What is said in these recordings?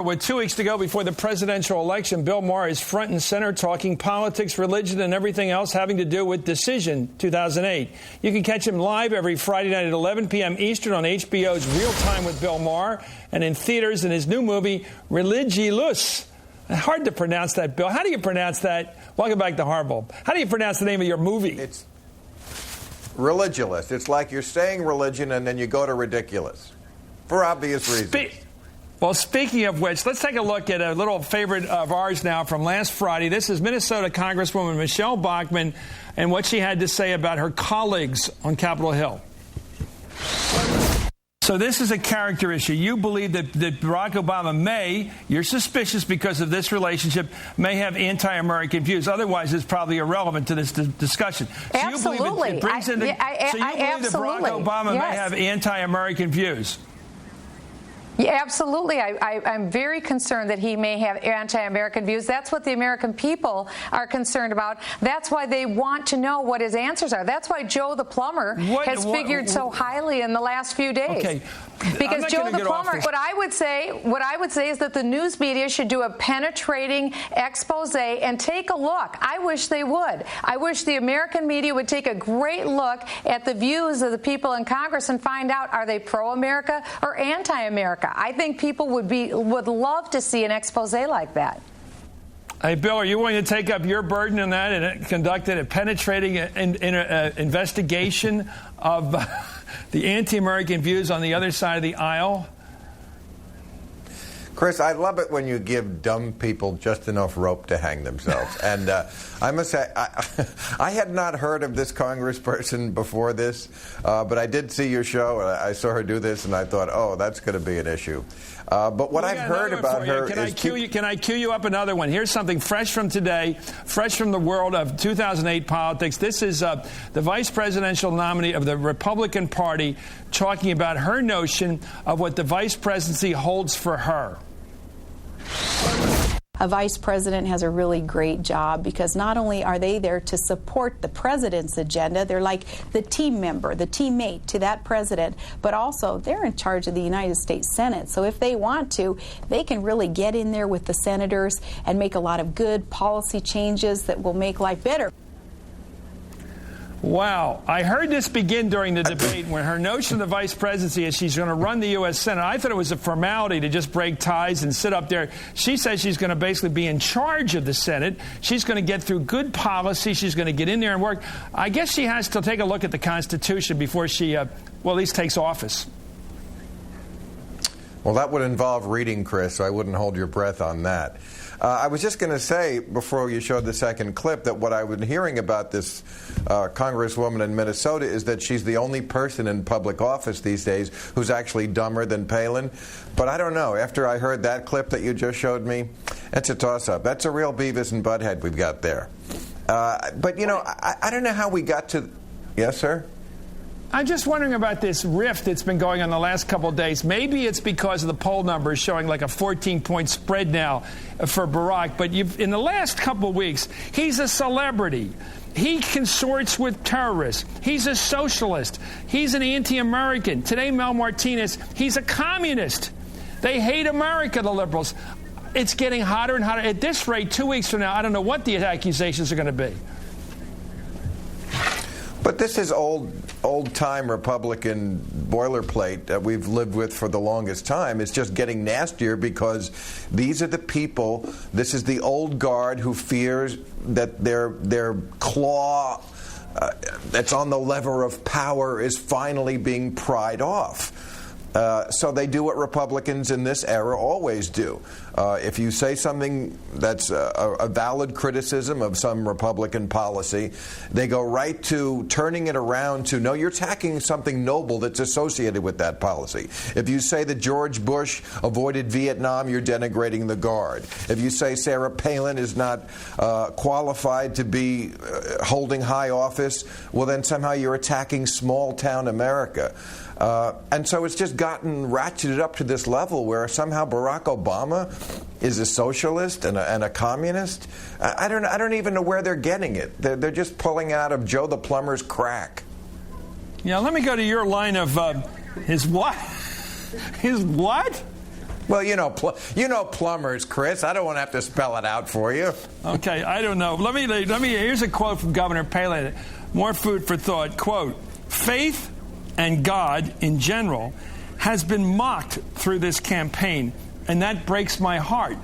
With 2 weeks to go before the presidential election, Bill Maher is front and center talking politics, religion, and everything else having to do with Decision 2008. You can catch him live every Friday night at 11 p.m. Eastern on HBO's Real Time with Bill Maher and in theaters in his new movie, Religulous. Hard to pronounce that, Bill. How do you pronounce that? Welcome back to Hardball. How do you pronounce the name of your movie? It's Religulous. It's like you're saying religion and then you go to ridiculous. For obvious reasons. Well, speaking of which, let's take a look at a little favorite of ours now from last Friday. This is Minnesota Congresswoman Michelle Bachmann and what she had to say about her colleagues on Capitol Hill. So this is a character issue. You believe that Barack Obama may, you're suspicious because of this relationship, may have anti-American views. Otherwise, it's probably irrelevant to this discussion. So absolutely. You believe it brings into, so you believe that Barack Obama may have anti-American views? Yeah, absolutely. I'm very concerned that he may have anti-American views. That's what the American people are concerned about. That's why they want to know what his answers are. That's why Joe the plumber has figured so highly in the last few days. Okay. Because Joe the plumber, what I would say is that the news media should do a penetrating expose and take a look. I wish they would. I wish the American media would take a great look at the views of the people in Congress and find out, are they pro-America or anti-America? I think people would love to see an expose like that. Hey, Bill, are you willing to take up your burden on that and conduct a penetrating investigation of the anti-American views on the other side of the aisle? Chris, I love it when you give dumb people just enough rope to hang themselves. And I must say, I had not heard of this congressperson before this, but I did see your show, and I saw her do this, and I thought, oh, that's going to be an issue. But what I've heard about her is... Can I cue you up another one? Here's something fresh from today, fresh from the world of 2008 politics. This is the vice presidential nominee of the Republican Party talking about her notion of what the vice presidency holds for her. A vice president has a really great job because not only are they there to support the president's agenda, they're like the team member, the teammate to that president, but also they're in charge of the United States Senate. So if they want to, they can really get in there with the senators and make a lot of good policy changes that will make life better. Wow. I heard this begin during the debate when her notion of the vice presidency is she's going to run the U.S. Senate. I thought it was a formality to just break ties and sit up there. She says she's going to basically be in charge of the Senate. She's going to get through good policy. She's going to get in there and work. I guess she has to take a look at the Constitution before she, at least takes office. Well, that would involve reading, Chris, so I wouldn't hold your breath on that. I was just going to say, before you showed the second clip, that what I've been hearing about this congresswoman in Minnesota is that she's the only person in public office these days who's actually dumber than Palin. But I don't know. After I heard that clip that you just showed me, it's a toss-up. That's a real Beavis and Butthead we've got there. But, you know, I don't know how we got to... Yes, sir? I'm just wondering about this rift that's been going on the last couple of days. Maybe it's because of the poll numbers showing like a 14-point spread now for Barack. But in the last couple of weeks, he's a celebrity. He consorts with terrorists. He's a socialist. He's an anti-American. Today, Mel Martinez, he's a communist. They hate America, the liberals. It's getting hotter and hotter. At this rate, 2 weeks from now, I don't know what the accusations are going to be. But this is old-time Republican boilerplate that we've lived with for the longest time. It's just getting nastier because these are the people, this is the old guard who fears that their claw that's on the lever of power is finally being pried off. So they do what Republicans in this era always do. If you say something that's a valid criticism of some Republican policy, they go right to turning it around to, no, you're attacking something noble that's associated with that policy. If you say that George Bush avoided Vietnam, you're denigrating the Guard. If you say Sarah Palin is not qualified to be holding high office, well, then somehow you're attacking small-town America. And so it's just gotten ratcheted up to this level where somehow Barack Obama is a socialist and a communist. I don't even know where they're getting it. They're just pulling out of Joe the plumber's crack. Yeah, let me go to your line of his what? His what? Well, you know plumbers, Chris. I don't want to have to spell it out for you. Okay, I don't know. Let me. Here's a quote from Governor Palin. More food for thought. Quote: "Faith and God in general has been mocked through this campaign, and that breaks my heart."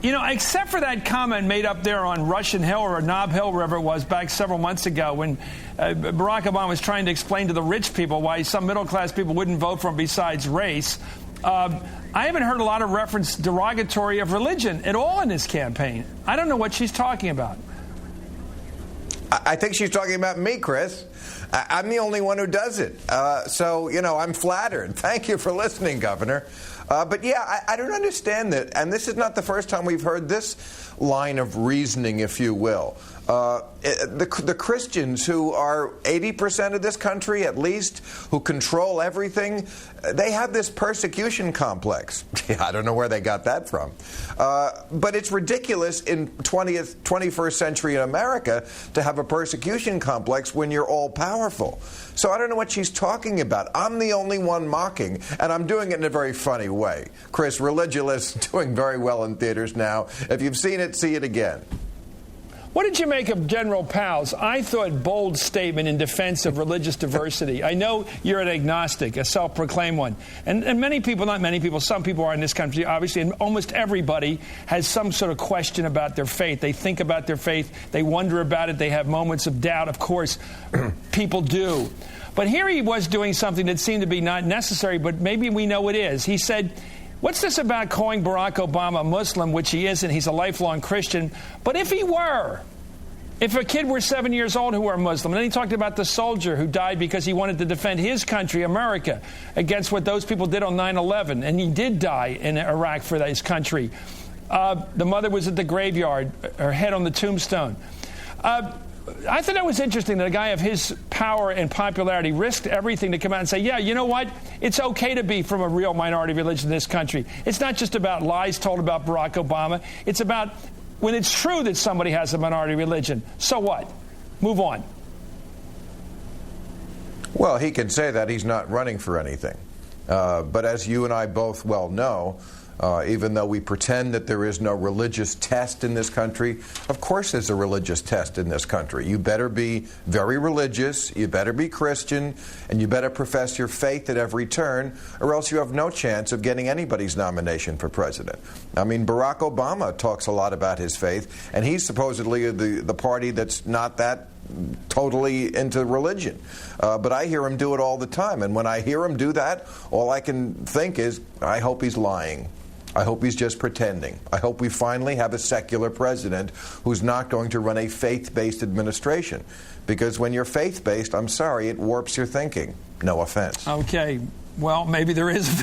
You know, except for that comment made up there on Russian Hill or Nob Hill, wherever it was, back several months ago when Barack Obama was trying to explain to the rich people why some middle-class people wouldn't vote for him besides race. I haven't heard a lot of reference derogatory of religion at all in this campaign. I don't know what she's talking about. I think she's talking about me, Chris. I'm the only one who does it. So, I'm flattered. Thank you for listening, Governor. But yeah, I don't understand that. And this is not the first time we've heard this line of reasoning, if you will. The Christians who are 80% of this country, at least, who control everything, they have this persecution complex. I don't know where they got that from. But it's ridiculous in 21st century America to have a persecution complex when you're all powerful. So I don't know what she's talking about. I'm the only one mocking, and I'm doing it in a very funny way. Chris, Religulous doing very well in theaters now. If you've seen it, see it again. What did you make of General Powell's, I thought, bold statement in defense of religious diversity? I know you're an agnostic, a self-proclaimed one. And many people, not many people, some people are in this country, obviously, and almost everybody has some sort of question about their faith. They think about their faith. They wonder about it. They have moments of doubt. Of course, people do. But here he was doing something that seemed to be not necessary, but maybe we know it is. He said, what's this about calling Barack Obama a Muslim, which he isn't? He's a lifelong Christian. But if he were, if a kid were 7 years old who were Muslim, and then he talked about the soldier who died because he wanted to defend his country, America, against what those people did on 9/11, and he did die in Iraq for his country. The mother was at the graveyard, her head on the tombstone. I thought that was interesting that a guy of his power and popularity risked everything to come out and say, yeah, you know what? It's okay to be from a real minority religion in this country. It's not just about lies told about Barack Obama. It's about when it's true that somebody has a minority religion. So what? Move on. Well, he can say that. He's not running for anything. But as you and I both well know, even though we pretend that there is no religious test in this country, of course there's a religious test in this country. You better be very religious, you better be Christian, and you better profess your faith at every turn, or else you have no chance of getting anybody's nomination for president. I mean, Barack Obama talks a lot about his faith, and he's supposedly the party that's not that totally into religion. But I hear him do it all the time, and when I hear him do that, all I can think is, I hope he's lying. I hope he's just pretending. I hope we finally have a secular president who's not going to run a faith-based administration. Because when you're faith-based, I'm sorry, it warps your thinking. No offense. Okay. Well, maybe there is